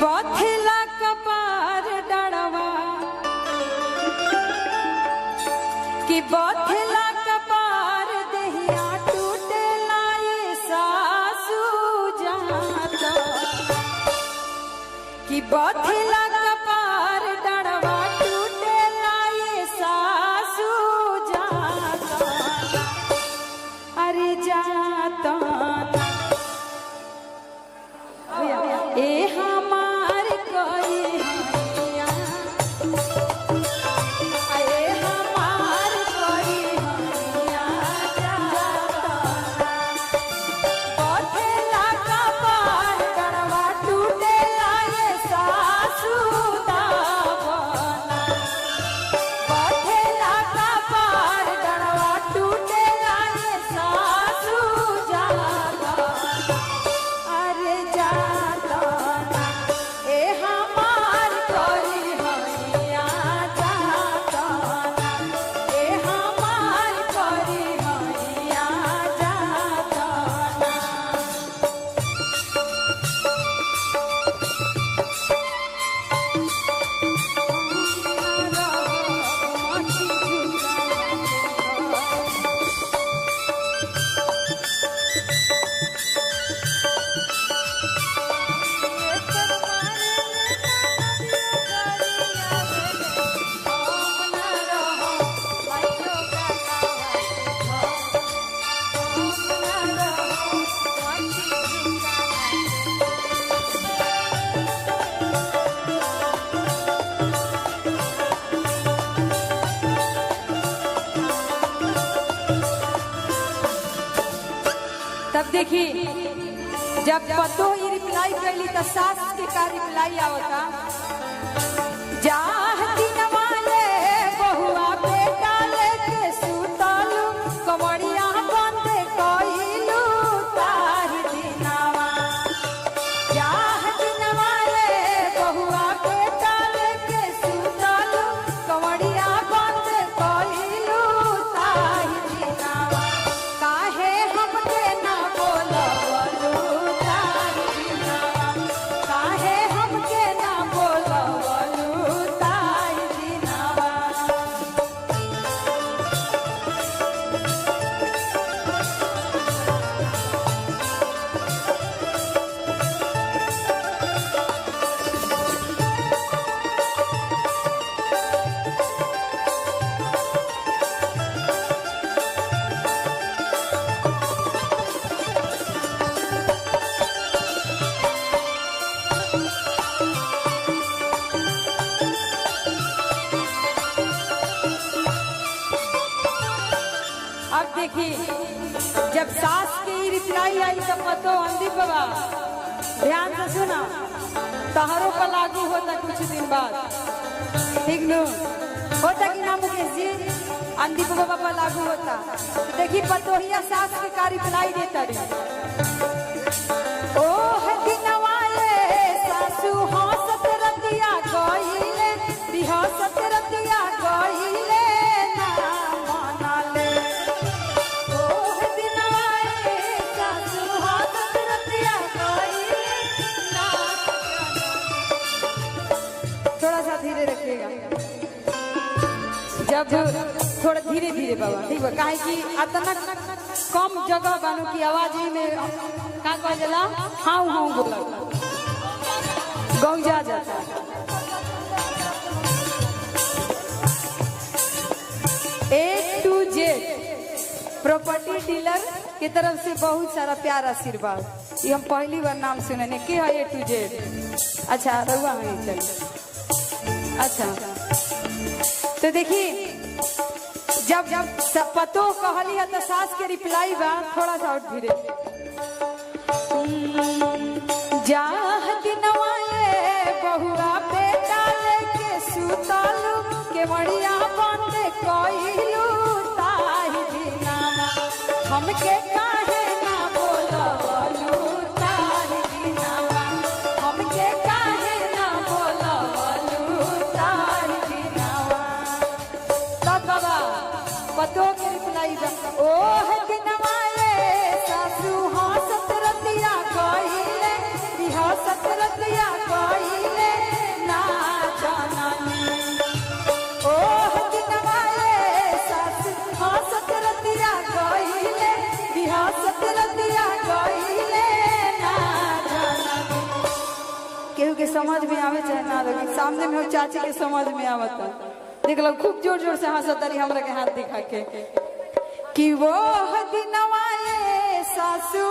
बथेला कपार डरवा कि बथेला कपार देहिया टूटेला ये सासू जाता कि बथेला कपार डरवा टूटेला ये सासू जाता अरे जाता ए हमार कोई हनिया ए हमार कोई हनिया जाता बथेला कपार डरवा टूटेला ये सासू दावना बथेला कपार डरवा टूटेला ये सासू जाता अरे जाता ए हमार कोई हनिया जाता ए हमार कोई हनिया जाता तब देखी जब पतो ही रिप्लाई कैली तो सास के का रिप्लाई आवता जाहती नवाले बहुआ बेटा लेके सुतलू कमरिया बंद कइलू ताही दिनावा जाहती नवाले बहुआ बेटा लेके सुतलू कमरिया बंद कइलू ताही दिनावा काहे हमके ना बोलवलू ताही दिनावा काहे हमके ना बोलवलू ताही दिनावा अब देखी जब सास की रिप्लाई आई तो पतो अंधी बाबा ध्यान से सुना तहरों पर लागू होता कुछ दिन बाद ठीक नो होता कि ना मुकेश जी अंधी बाबा पर लागू होता तो देखी पतोहिया सास के का रिप्लाई देता रे ओह दिनवाले सासू हंसत रतिया गइले बिहसत रतिया गइले ना मनाले ओह दिनवाले सासू हंसत रतिया गइले ना थोड़ा सा धीरे रखिएगा जब थोड़ा धीरे धीरे बाबा ठीक बा काहे कि अतना कम जगह बानू की आवाज ही में का कह जाला हाउ हाउ बोला गौजा जाता A to Z property dealer की तरफ से बहुत सारा प्यार आशीर्वाद ये हम पहली बार नाम सुने ने के है A to Z अच्छा रहुआ है चल अच्छा तो देखिए जब जब पतो कहली है तो सास के रिप्लाई बा थोड़ा सा और धीरे जाहती नवाले बहुआ बेटा लेके सुतलू के मड़िया बंद कइलू ताही दिनावा हमके काहे ना बोलवलू ताही दिनावा हमके काहे ना बोलवलू ताही दिनावा तब बाबा पतो के रिप्लाई बा ओह दिनवाले सासू हंसत रतिया कइले बिहसत रतिया कइले के समझ में आवे चाहे ना लगे, सामने में हो चाची के समझ में आवता। देख लो खूब जोर जोर से हंसत तारी हमरा के हाथ दिखा के कि वो दिनवा ये सासू